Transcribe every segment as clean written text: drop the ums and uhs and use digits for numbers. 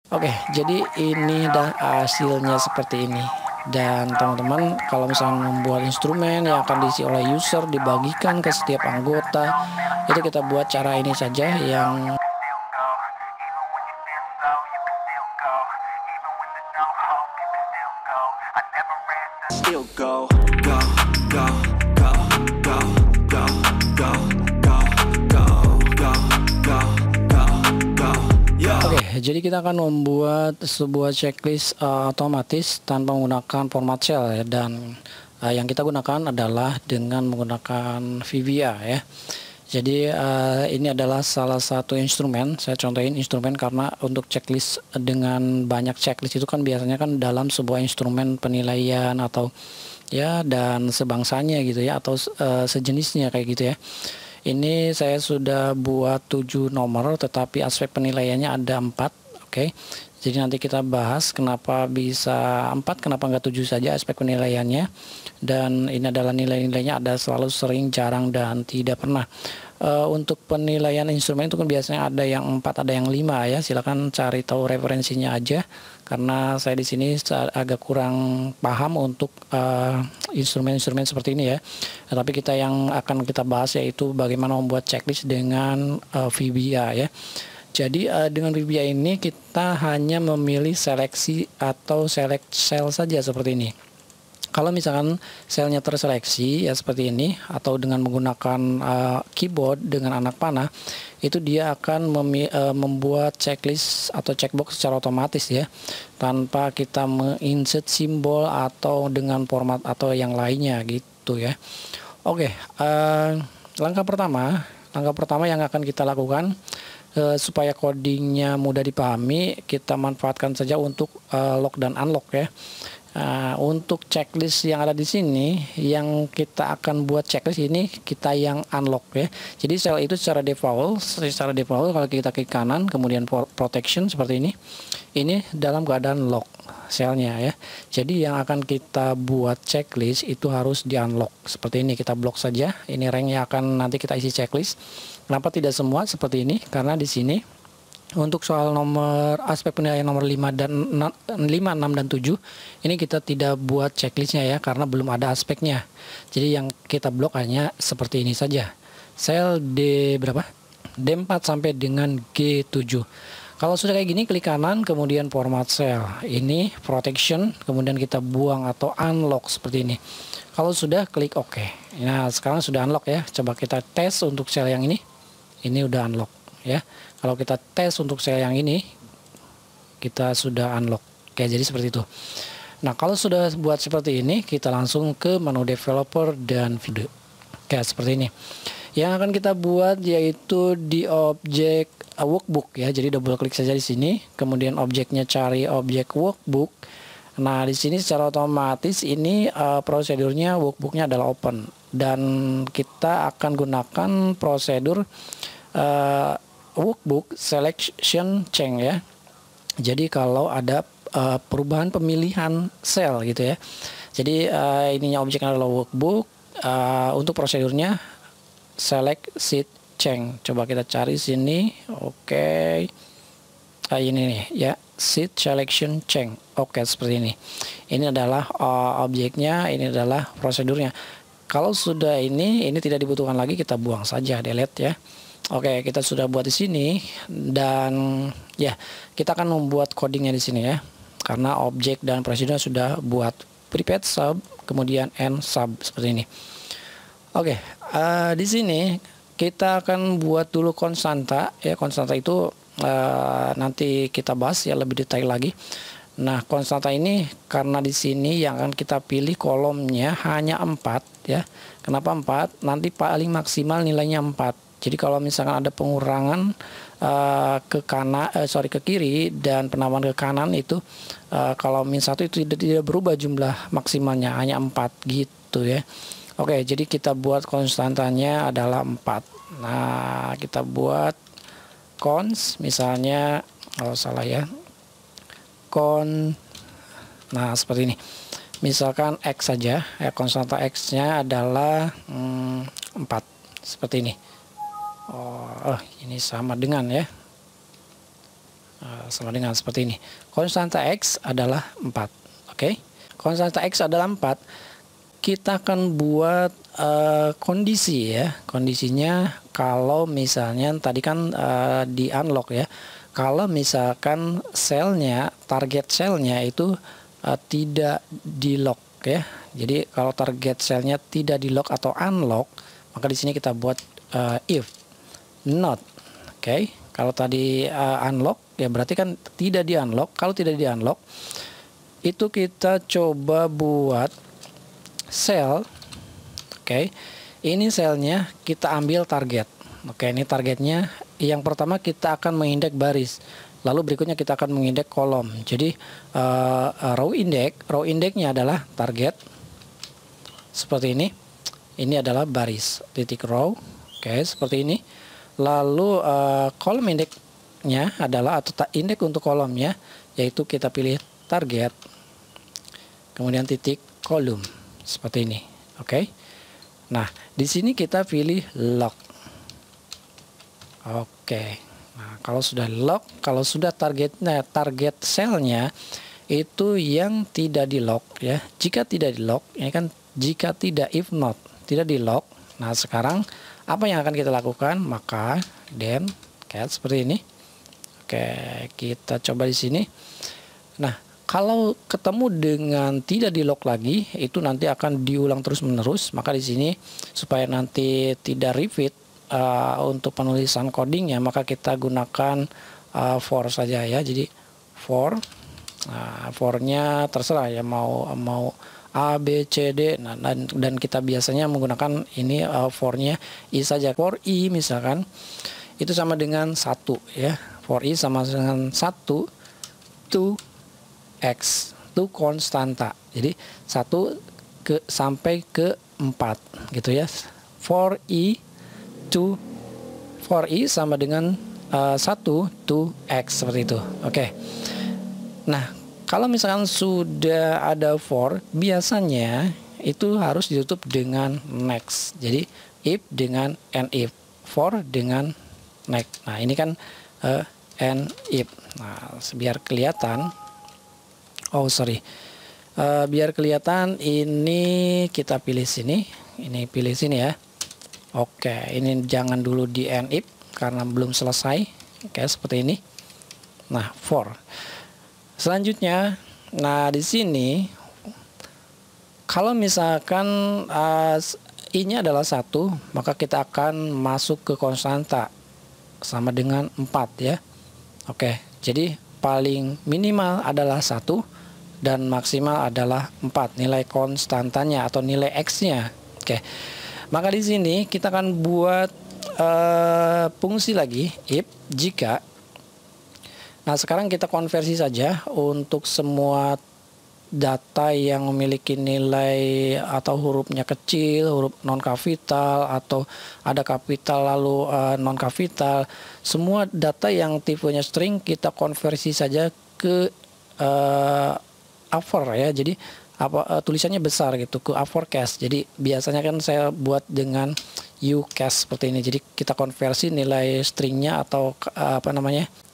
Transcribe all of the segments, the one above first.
Oke, jadi ini dah hasilnya seperti ini. Dan teman-teman, kalau misalnya membuat instrumen yang akan diisi oleh user dibagikan ke setiap anggota, itu kita buat cara ini saja yang Still go, go, go, go, go, go, go, go, go, go, go, go, go, yo. Oke, jadi kita akan membuat sebuah checklist otomatis tanpa menggunakan format cell ya, dan yang kita gunakan adalah dengan menggunakan VBA ya. Jadi ini adalah salah satu instrumen, saya contohin instrumen karena untuk checklist dengan banyak checklist itu kan biasanya kan dalam sebuah instrumen penilaian atau ya dan sebangsanya gitu ya, atau sejenisnya kayak gitu ya. Ini saya sudah buat 7 nomor tetapi aspek penilaiannya ada 4. Oke. Jadi nanti kita bahas kenapa bisa 4, kenapa nggak 7 saja aspek penilaiannya. Dan ini adalah nilai-nilainya, ada selalu, sering, jarang, dan tidak pernah. Untuk penilaian instrumen itu kan biasanya ada yang 4, ada yang 5 ya. Silakan cari tahu referensinya aja karena saya di sini agak kurang paham untuk instrumen-instrumen seperti ini ya. Tapi kita yang akan kita bahas yaitu bagaimana membuat checklist dengan VBA ya. Jadi dengan VBA ini kita hanya memilih seleksi atau select cell saja seperti ini. Kalau misalkan selnya terseleksi ya seperti ini, atau dengan menggunakan keyboard dengan anak panah, itu dia akan membuat checklist atau checkbox secara otomatis ya, tanpa kita menginsert simbol atau dengan format atau yang lainnya gitu ya. Oke, langkah pertama yang akan kita lakukan supaya codingnya mudah dipahami, kita manfaatkan saja untuk lock dan unlock ya. Untuk checklist yang ada di sini, yang kita akan buat checklist ini kita yang unlock ya. Jadi sel itu secara default kalau kita klik kanan kemudian protection seperti ini dalam keadaan lock selnya ya. Jadi yang akan kita buat checklist itu harus di unlock seperti ini. Kita blok saja. Ini rank yang akan nanti kita isi checklist. Kenapa tidak semua seperti ini? Karena di sini untuk soal nomor aspek penilaian nomor 5 dan 6 dan 7 ini kita tidak buat checklistnya ya, karena belum ada aspeknya. Jadi yang kita blok hanya seperti ini saja. Sel D berapa? D4 sampai dengan G7. Kalau sudah kayak gini klik kanan kemudian format cell. Ini protection, kemudian kita buang atau unlock seperti ini. Kalau sudah klik OK. Nah, sekarang sudah unlock ya. Coba kita tes untuk sel yang ini. Ini udah unlock ya. Kalau kita tes untuk sel yang ini, kita sudah unlock. Oke, jadi seperti itu. Nah, kalau sudah buat seperti ini, kita langsung ke menu developer dan video. Oke, seperti ini. Yang akan kita buat yaitu di objek workbook ya. Jadi double klik saja di sini, kemudian objeknya cari objek workbook. Nah, di sini secara otomatis ini prosedurnya workbooknya adalah open, dan kita akan gunakan prosedur workbook selection change ya. Jadi kalau ada perubahan pemilihan sel gitu ya. Jadi ininya objeknya adalah workbook. Untuk prosedurnya select sheet change. Coba kita cari sini. Oke. Ini nih ya, sheet selection change. Oke, seperti ini. Ini adalah objeknya, ini adalah prosedurnya. Kalau sudah ini tidak dibutuhkan lagi, kita buang saja, delete ya. Oke, kita sudah buat di sini, dan ya kita akan membuat codingnya di sini ya, karena objek dan prosedurnya sudah buat prepared sub, kemudian end sub seperti ini. Oke, di sini kita akan buat dulu konstanta ya. Konstanta itu nanti kita bahas ya lebih detail lagi. Nah, konstanta ini karena di sini yang akan kita pilih kolomnya hanya 4 ya. Kenapa 4? Nanti paling maksimal nilainya 4. Jadi kalau misalkan ada pengurangan ke kanan, ke kiri dan penambahan ke kanan itu kalau min 1 itu tidak berubah jumlah maksimalnya, hanya 4 gitu ya. Oke, jadi kita buat konstantanya adalah 4. Nah, kita buat cons misalnya, kalau salah ya, nah seperti ini. Misalkan X saja ya, konstanta X-nya adalah 4 seperti ini. Oh, ini sama dengan ya. sama dengan seperti ini. Konstanta X adalah 4. Oke. Konstanta X adalah 4. Kita akan buat kondisi ya. Kondisinya kalau misalnya tadi kan di unlock ya. Kalau misalkan selnya, target selnya itu tidak di lock ya. Jadi kalau target selnya tidak di lock atau unlock, maka di sini kita buat if not. Oke. Kalau tadi unlock ya berarti kan tidak di unlock. Kalau tidak di unlock itu kita coba buat sel. Oke. Ini selnya kita ambil target. Oke, ini targetnya. Yang pertama kita akan mengindeks baris. Lalu berikutnya kita akan mengindeks kolom. Jadi row indexnya adalah target. Seperti ini. Ini adalah baris. Titik row. Oke, seperti ini. Lalu kolom indeksnya adalah atau indeks untuk kolomnya yaitu kita pilih target. Kemudian titik kolom seperti ini. Oke. Nah, di sini kita pilih lock. Oke. Nah, kalau sudah lock, kalau sudah target selnya itu yang tidak di lock ya. Jika tidak di lock, ini kan jika tidak if not, tidak di lock. Nah, sekarang apa yang akan kita lakukan? Maka then seperti ini. Oke, kita coba di sini. Nah, kalau ketemu dengan tidak di lock lagi, itu nanti akan diulang terus-menerus. Maka di sini supaya nanti tidak repeat untuk penulisan codingnya, maka kita gunakan for saja ya. Jadi for, for-nya terserah ya mau A, B, C, D. Nah, dan kita biasanya menggunakan ini for-nya I saja. For I misalkan itu sama dengan 1 ya. For I sama dengan 1 to X itu konstanta. Jadi 1 sampai ke 4 gitu ya. For I sama dengan 1 to X seperti itu. Oke. Nah, kalau misalkan sudah ada for, biasanya itu harus ditutup dengan next. Jadi if dengan and if, for dengan next. Nah, ini kan and if. Nah, biar kelihatan. Biar kelihatan ini kita pilih sini, ini pilih sini ya. Oke, ini jangan dulu di and if karena belum selesai. Oke, seperti ini. Nah, for. Selanjutnya, nah di sini kalau misalkan I-nya adalah 1, maka kita akan masuk ke konstanta sama dengan 4 ya. Oke, jadi paling minimal adalah 1 dan maksimal adalah 4 nilai konstantanya atau nilai X-nya. Oke. Maka di sini kita akan buat fungsi lagi if jika. Nah, sekarang kita konversi saja untuk semua data yang memiliki nilai atau hurufnya kecil, huruf non kapital atau ada kapital lalu non kapital. Semua data yang tipenya string kita konversi saja ke upper ya. Jadi tulisannya besar gitu ke uppercase. Jadi biasanya kan saya buat dengan ucase seperti ini. Jadi kita konversi nilai stringnya atau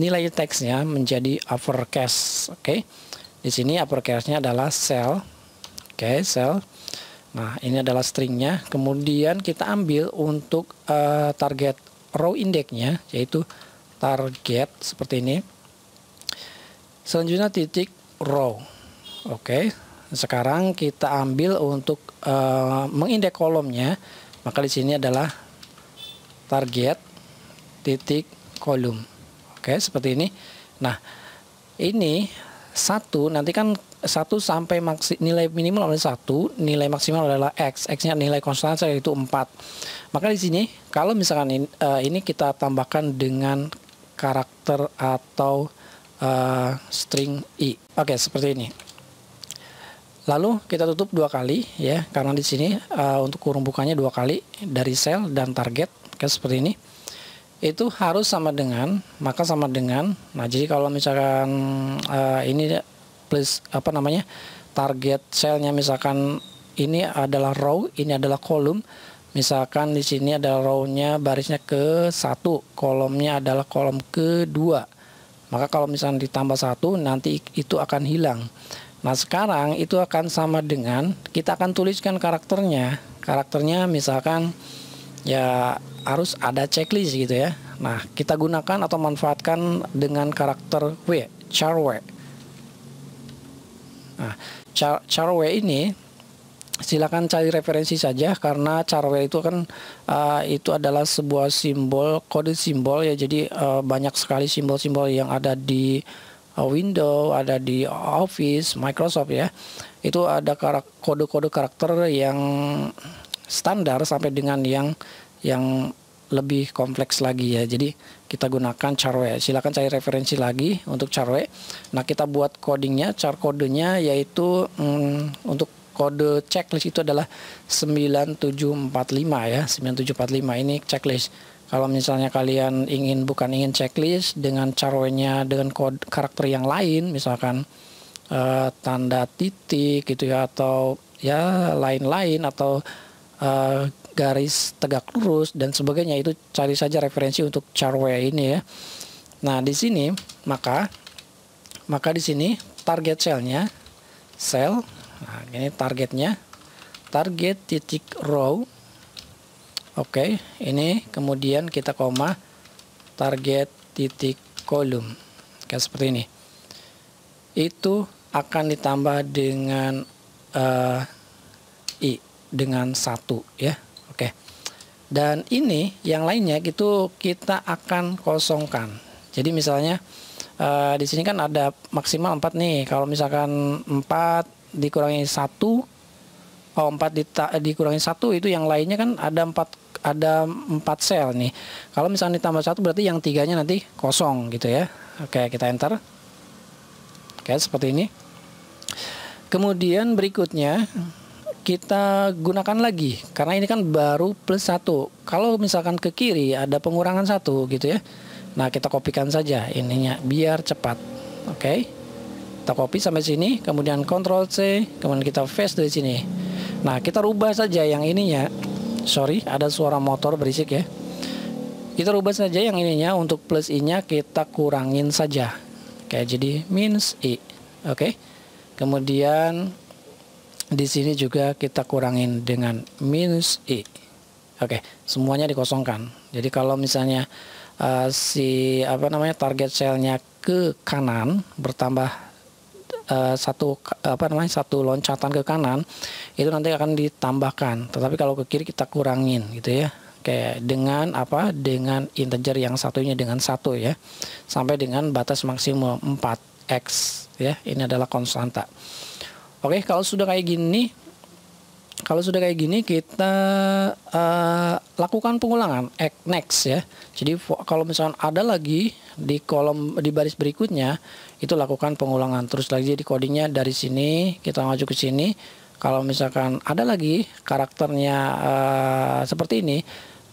nilai teksnya menjadi uppercase. Oke. Di sini uppercase-nya adalah cell. Oke, cell. Nah, ini adalah stringnya. Kemudian kita ambil untuk target row indexnya yaitu target seperti ini. Selanjutnya titik row. Oke. Sekarang kita ambil untuk mengindeks kolomnya. Maka di sini adalah target titik kolom. Oke, seperti ini. Nah, ini 1 nanti kan 1 sampai nilai minimal adalah 1, nilai maksimal adalah X. X-nya nilai konstanta yaitu 4. Maka di sini kalau misalkan ini kita tambahkan dengan karakter atau string I. Oke, seperti ini. Lalu kita tutup 2 kali ya, karena di sini untuk kurung bukanya 2 kali dari sel dan target. Oke, seperti ini. Itu harus sama dengan, maka sama dengan. Nah, jadi kalau misalkan ini plus target selnya misalkan ini adalah row, ini adalah kolom. Misalkan di sini adalah row-nya barisnya ke 1, kolomnya adalah kolom ke 2. Maka kalau misalnya ditambah 1 nanti itu akan hilang. Nah sekarang itu akan sama dengan kita akan tuliskan karakternya. Karakternya misalkan ya harus ada checklist gitu ya. Nah kita gunakan atau manfaatkan dengan karakter W, char W. Nah char W ini silakan cari referensi saja, karena char W itu kan itu adalah sebuah simbol, kode simbol ya. Jadi banyak sekali simbol-simbol yang ada di Windows, ada di Office, Microsoft ya. Itu ada kode-kode karakter yang standar sampai dengan yang lebih kompleks lagi ya. Jadi kita gunakan char W. Silakan cari referensi lagi untuk char W. Nah kita buat codingnya, char kodenya yaitu untuk kode checklist itu adalah 9745 ya. 9745 ini checklist. Kalau misalnya kalian bukan ingin checklist dengan char W-nya dengan kode karakter yang lain, misalkan tanda titik gitu ya, atau ya lain-lain, atau garis tegak lurus dan sebagainya, itu cari saja referensi untuk char W ini ya. Nah di sini maka di sini target cellnya cell. Nah ini targetnya, target titik row. Oke, ini kemudian kita koma target titik kolom. Kayak seperti ini. Itu akan ditambah dengan i dengan 1 ya. Oke. Dan ini yang lainnya itu kita akan kosongkan. Jadi misalnya di sini kan ada maksimal 4 nih. Kalau misalkan 4 dikurangi 1, 4 dikurangi 1 itu yang lainnya kan ada 4 sel nih. Kalau misalnya ditambah 1 berarti yang 3-nya nanti kosong gitu ya. Oke, kita enter. Oke, seperti ini. Kemudian berikutnya kita gunakan lagi, karena ini kan baru plus 1. Kalau misalkan ke kiri ada pengurangan 1 gitu ya. Nah kita kopikan saja ininya biar cepat. Oke, kita copy sampai sini, kemudian Ctrl C, kemudian kita paste dari sini. Nah kita rubah saja yang ininya. Sorry, ada suara motor berisik ya. Kita rubah saja yang ininya, untuk plus i nya kita kurangin saja. Oke, jadi minus i. Oke, kemudian di sini juga kita kurangin dengan minus i. Oke, semuanya dikosongkan. Jadi kalau misalnya target cellnya ke kanan bertambah satu loncatan ke kanan, itu nanti akan ditambahkan. Tetapi kalau ke kiri kita kurangin gitu ya. Oke, dengan dengan integer yang satunya dengan 1 ya, sampai dengan batas maksimum 4x ya. Ini adalah konstanta. Oke, kalau sudah kayak gini kita lakukan pengulangan next ya. Jadi kalau misalnya ada lagi di baris berikutnya, itu lakukan pengulangan terus lagi di codingnya. Dari sini kita maju ke sini. Kalau misalkan ada lagi karakternya seperti ini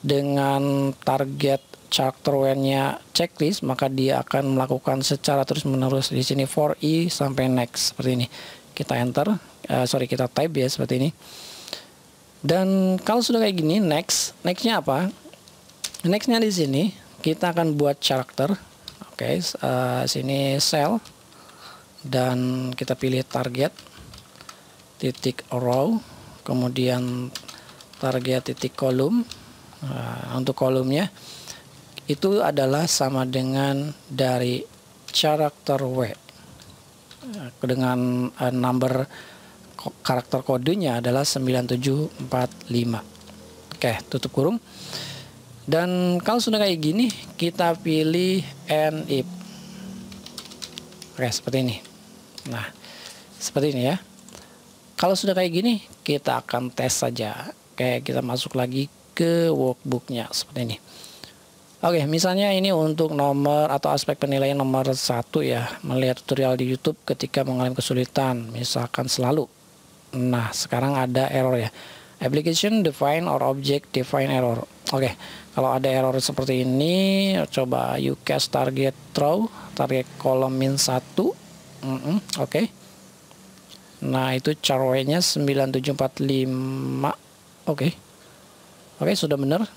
dengan target chapter W-nya checklist, maka dia akan melakukan secara terus menerus di sini for i sampai next seperti ini. Kita enter, kita type ya seperti ini. Dan kalau sudah kayak gini, nextnya apa? Nextnya di sini kita akan buat karakter. Oke, sini cell dan kita pilih target titik row, kemudian target titik kolom. Untuk kolomnya itu adalah sama dengan dari karakter W dengan number karakter kodenya adalah 9745. Oke, tutup kurung. Dan kalau sudah kayak gini, kita pilih and if. Oke, seperti ini. Nah, seperti ini ya. Kalau sudah kayak gini, kita akan tes saja. Oke, kita masuk lagi ke workbooknya seperti ini. Oke, misalnya ini untuk nomor atau aspek penilaian nomor 1 ya, melihat tutorial di YouTube ketika mengalami kesulitan, misalkan selalu. Nah, sekarang ada error ya. Application define or object define error. Oke, kalau ada error seperti ini, coba you cast target row, target kolom min 1. Oke. Nah, itu char W-nya 9745. Oke, sudah benar.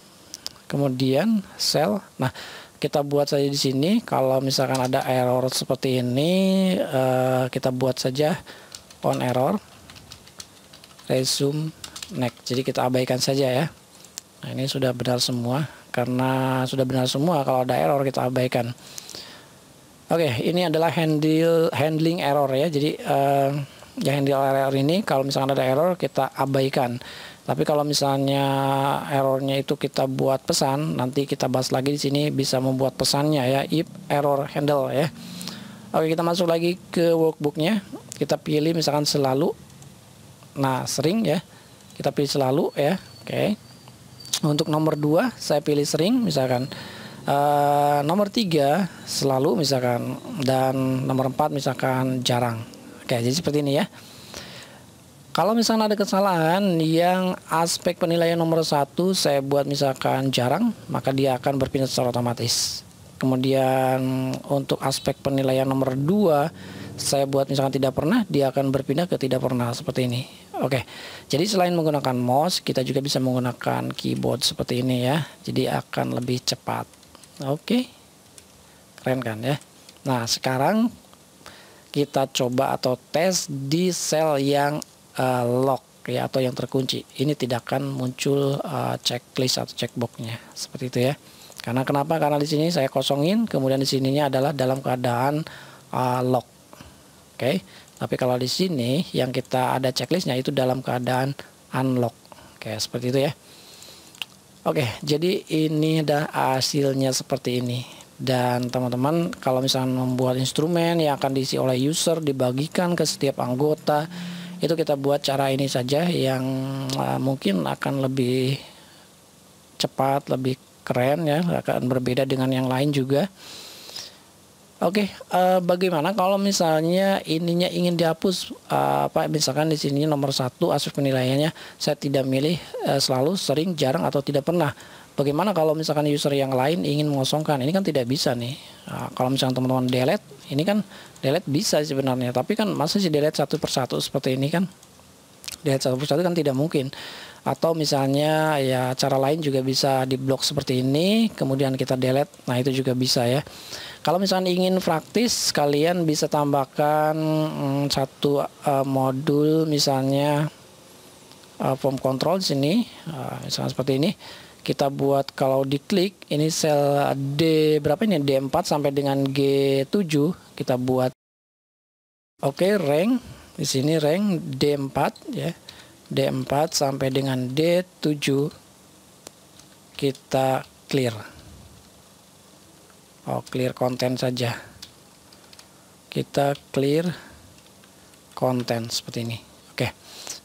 Kemudian cell. Nah, kita buat saja di sini. Kalau misalkan ada error seperti ini, kita buat saja on error, resume next. Jadi kita abaikan saja ya. Nah, ini sudah benar semua. Karena sudah benar semua, kalau ada error kita abaikan. Oke, ini adalah handling error ya. Jadi handle error ini kalau misalkan ada error kita abaikan. Tapi kalau misalnya errornya itu kita buat pesan, nanti kita bahas lagi di sini bisa membuat pesannya ya, if error handle ya. Oke, kita masuk lagi ke workbooknya. Kita pilih misalkan selalu. Nah, sering ya. Kita pilih selalu ya. Oke. Untuk nomor 2 saya pilih sering misalkan. Nomor 3 selalu misalkan, dan nomor 4 misalkan jarang. Oke, jadi seperti ini ya. Kalau misalnya ada kesalahan yang aspek penilaian nomor 1 saya buat misalkan jarang, maka dia akan berpindah secara otomatis. Kemudian untuk aspek penilaian nomor 2 saya buat misalkan tidak pernah, dia akan berpindah ke tidak pernah seperti ini. Oke, jadi selain menggunakan mouse, kita juga bisa menggunakan keyboard seperti ini ya. Jadi akan lebih cepat. Oke, keren kan ya. Nah, sekarang kita coba atau tes di sel yang lock ya, atau yang terkunci. Ini tidak akan muncul checklist atau checkboxnya seperti itu ya. Karena kenapa? Karena di sini saya kosongin, kemudian di sininya adalah dalam keadaan lock. Oke, tapi kalau di sini yang kita ada checklistnya itu dalam keadaan unlock. Oke, seperti itu ya. Oke, jadi ini dah hasilnya seperti ini. Dan teman-teman kalau misalnya membuat instrumen yang akan diisi oleh user dibagikan ke setiap anggota, itu kita buat cara ini saja yang mungkin akan lebih cepat, lebih keren ya, akan berbeda dengan yang lain juga. Oke, bagaimana kalau misalnya ininya ingin dihapus, misalkan di sini nomor 1 aspek penilaiannya saya tidak milih selalu, sering, jarang, atau tidak pernah. Bagaimana kalau misalkan user yang lain ingin mengosongkan? Ini kan tidak bisa nih. Kalau misalkan teman-teman delete, ini kan delete bisa sebenarnya, tapi kan masa sih delete satu persatu seperti ini kan? Delete satu persatu kan tidak mungkin. Atau misalnya ya cara lain juga bisa diblok seperti ini, kemudian kita delete. Nah, itu juga bisa ya. Kalau misalnya ingin praktis, kalian bisa tambahkan satu modul misalnya form control di sini, misalnya seperti ini. Kita buat kalau diklik ini sel D berapa ini, D4 sampai dengan G7 kita buat. Oke, rank di sini rank D4 ya. D4 sampai dengan D7 kita clear. Clear konten saja. Kita clear konten seperti ini. Oke.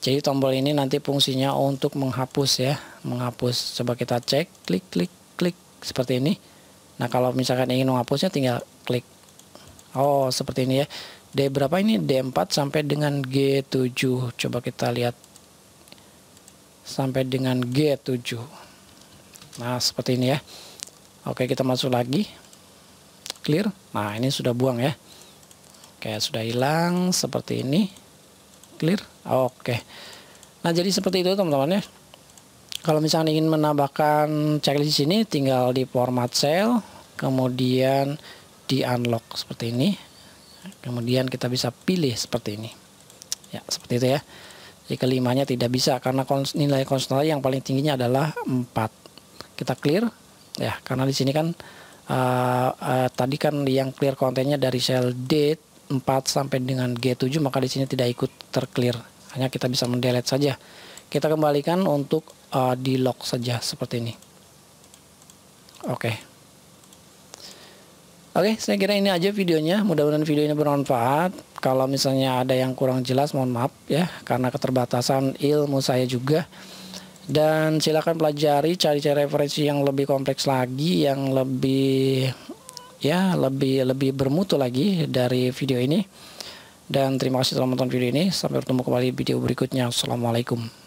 Jadi tombol ini nanti fungsinya untuk menghapus ya, menghapus. Coba kita cek, klik klik klik seperti ini. Nah, kalau misalkan ingin menghapusnya tinggal klik. Oh, seperti ini ya. D berapa ini? D4 sampai dengan G7. Coba kita lihat. Sampai dengan G7. Nah, seperti ini ya. Oke, kita masuk lagi. Clear. Nah, ini sudah buang ya. Oke, sudah hilang seperti ini. Clear. Oke. Nah, jadi seperti itu teman-teman ya. Kalau misalnya ingin menambahkan checklist di sini, tinggal di format cell, kemudian di unlock seperti ini. Kemudian kita bisa pilih seperti ini. Ya, seperti itu ya. Jadi kelimanya tidak bisa karena nilai konstanta yang paling tingginya adalah 4. Kita clear ya, karena di sini kan tadi kan yang clear kontennya dari sel D4 sampai dengan G7, maka di sini tidak ikut terclear. Hanya kita bisa mendelete saja. Kita kembalikan untuk di lock saja seperti ini. Oke. Oke, saya kira ini aja videonya. Mudah-mudahan video ini bermanfaat. Kalau misalnya ada yang kurang jelas, mohon maaf ya, karena keterbatasan ilmu saya juga. Dan silakan pelajari, cari-cari referensi yang lebih kompleks lagi, yang lebih bermutu lagi dari video ini. Dan terima kasih telah menonton video ini. Sampai bertemu kembali di video berikutnya. Assalamualaikum.